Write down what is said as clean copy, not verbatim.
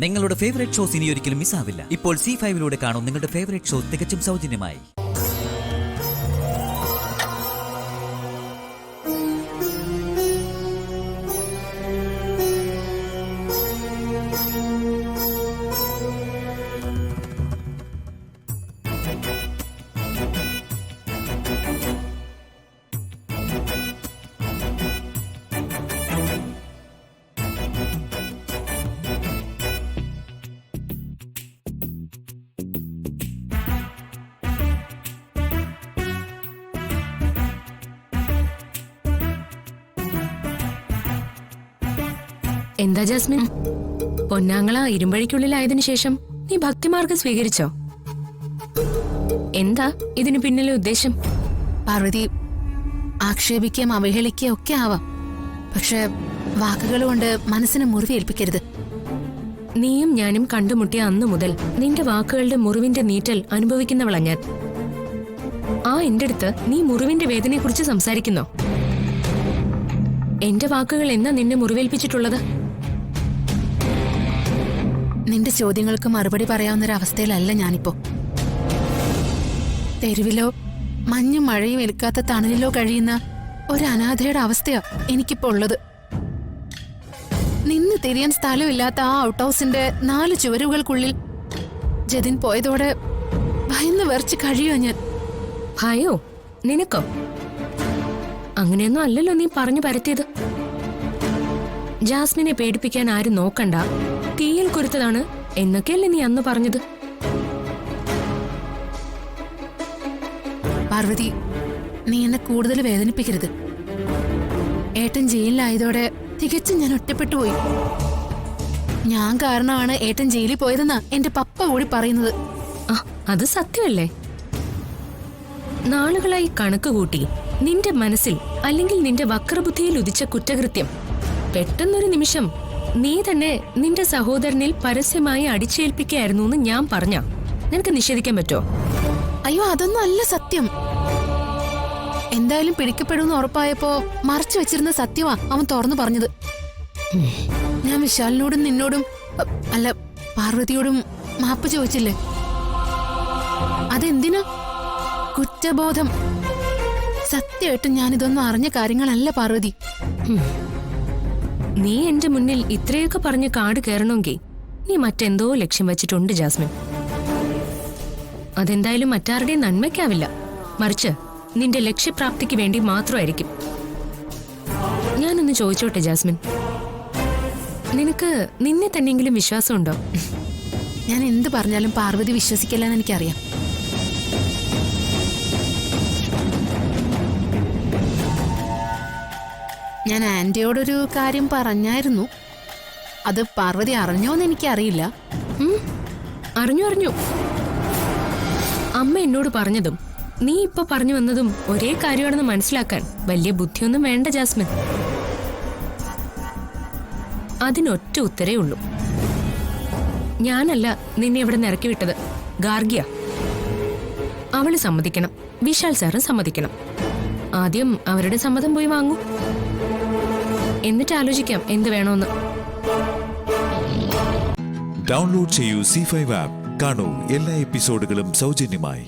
നിങ്ങളുടെ favourite shows ഇനി ഒരിക്കലും മിസ്സാവില്ല. ഇപ്പോൾ C5 കാണും നിങ്ങളുടെ ഫേവറേറ്റ് ഷോ തികച്ചും സൗജന്യമായി. എന്താ ജാസ്മിൻ, പൊന്നാങ്ങള ഇരുമ്പഴിക്കുള്ളിലായതിനു ശേഷം നീ ഭക്തിമാർഗം സ്വീകരിച്ചോ? എന്താ ഇതിനു പിന്നിലെ ഉദ്ദേശം? പാർവതി, ആക്ഷേപിക്കുകയും അവഹേളിക്കുകയും ഒക്കെ ആവാം, പക്ഷെ വാക്കുകൾ കൊണ്ട് മനസ്സിനെ മുറിവേൽപ്പിക്കരുത്. നീയും ഞാനും കണ്ടുമുട്ടിയ അന്നു മുതൽ നിന്റെ വാക്കുകളുടെ മുറിവിന്റെ നീറ്റൽ അനുഭവിക്കുന്നവളാ ഞാൻ. എന്റെ അടുത്ത് നീ മുറിവിന്റെ വേദനയെക്കുറിച്ച് സംസാരിക്കുന്നോ? എന്റെ വാക്കുകൾ എന്നാ നിന്നെ മുറിവേൽപ്പിച്ചിട്ടുള്ളത്? നിന്റെ ചോദ്യങ്ങൾക്ക് മറുപടി പറയാവുന്നൊരവസ്ഥയിലല്ല ഞാനിപ്പോ. തെരുവിലോ മഞ്ഞും മഴയും ഏൽക്കാത്ത തണലിലോ കഴിയുന്ന ഒരു അനാഥയുടെ അവസ്ഥയാ എനിക്കിപ്പോ ഉള്ളത്. നിന്ന് തിരിയാൻ സ്ഥലമില്ലാത്ത ആ ഔട്ട് ഹൗസിന്റെ 4 ചുവരുകൾക്കുള്ളിൽ ജതിൻ പോയതോടെ ഭയന്ന് വിറച്ച് കഴിയുക ഞാൻ. ഭയോ? നിനക്കോ? അങ്ങനെയൊന്നും അല്ലല്ലോ നീ പറഞ്ഞു പരത്തിയത്. ജാസ്മിനെ പേടിപ്പിക്കാൻ ആരും നോക്കണ്ട, തീയിൽ കുരുത്തതാണ് എന്നൊക്കെയല്ലേ നീ അന്ന് പറഞ്ഞത്? പാർവതി, നീ എന്നെ കൂടുതൽ വേദനിപ്പിക്കരുത്. ഏട്ടൻ ജയിലിലായതോടെ തികച്ചും ഞാൻ ഒറ്റപ്പെട്ടു പോയി. ഞാൻ കാരണമാണ് ഏട്ടൻ ജയിലിൽ പോയതെന്നാ എന്റെ പപ്പ കൂടി പറയുന്നത്. അത് സത്യമല്ലേ? നാളുകളായി കണക്ക് കൂട്ടി നിന്റെ മനസ്സിൽ അല്ലെങ്കിൽ നിന്റെ വക്രബുദ്ധിയിൽ ഉദിച്ച കുറ്റകൃത്യം പെട്ടെന്നൊരു നിമിഷം നീ തന്നെ നിന്റെ സഹോദരനിൽ പരസ്യമായി അടിച്ചേൽപ്പിക്കുകയായിരുന്നു എന്ന് ഞാൻ പറഞ്ഞ നിനക്ക് നിഷേധിക്കാൻ പറ്റോ? അയ്യോ, അതൊന്നും അല്ല സത്യം. എന്തായാലും പിടിക്കപ്പെടുമെന്ന് ഉറപ്പായപ്പോ മറച്ചു വെച്ചിരുന്ന സത്യമാ അവൻ തുറന്നു പറഞ്ഞത്. ഞാൻ വിശാലിനോടും നിന്നോടും അല്ല പാർവതിയോടും മാപ്പ് ചോദിച്ചില്ലേ? അതെന്തിനാ? കുറ്റബോധം. സത്യമായിട്ടും ഞാനിതൊന്നും അറിഞ്ഞ കാര്യങ്ങളല്ല പാർവതി. നീ എന്റെ മുന്നിൽ ഇത്രയൊക്കെ പറഞ്ഞ് കാട് കയറണമെങ്കിൽ നീ മറ്റെന്തോ ലക്ഷ്യം വെച്ചിട്ടുണ്ട് ജാസ്മിൻ. അതെന്തായാലും മറ്റാരുടെയും നന്മയ്ക്കാവില്ല, മറിച്ച് നിന്റെ ലക്ഷ്യപ്രാപ്തിക്ക് വേണ്ടി മാത്രമായിരിക്കും. ഞാനൊന്ന് ചോദിച്ചോട്ടെ ജാസ്മിൻ, നിനക്ക് നിന്നെ തന്നെയെങ്കിലും വിശ്വാസമുണ്ടോ? ഞാൻ എന്ത് പറഞ്ഞാലും പാർവതി വിശ്വസിക്കില്ലെന്ന് എനിക്കറിയാം. ഞാൻ ആന്റിയോടൊരു കാര്യം പറഞ്ഞായിരുന്നു. അത് പാർവതി അറിഞ്ഞോന്ന് എനിക്കറിയില്ല. അറിഞ്ഞു. അമ്മ എന്നോട് പറഞ്ഞതും നീ ഇപ്പൊ പറഞ്ഞു വന്നതും ഒരേ കാര്യമാണെന്ന് മനസ്സിലാക്കാൻ വലിയ ബുദ്ധിയൊന്നും വേണ്ട ജാസ്മിൻ. അതിനൊറ്റ ഉത്തരേ ഉള്ളൂ. ഞാനല്ല നിന്നെ ഇവിടെ നിന്ന് ഇറക്കി വിട്ടത്, ഗാർഗിയ. അവള് സമ്മതിക്കണം, വിശാൽ സാറും സമ്മതിക്കണം. ആദ്യം അവരുടെ സമ്മതം പോയി വാങ്ങൂ, എന്നിട്ട് ആലോചിക്കാം എന്ത് വേണോന്ന്. ഡൗൺലോഡ് ചെയ്യൂ C5 ആപ്പ്. കാണൂ എല്ലാ എപ്പിസോഡുകളും സൗജന്യമായി.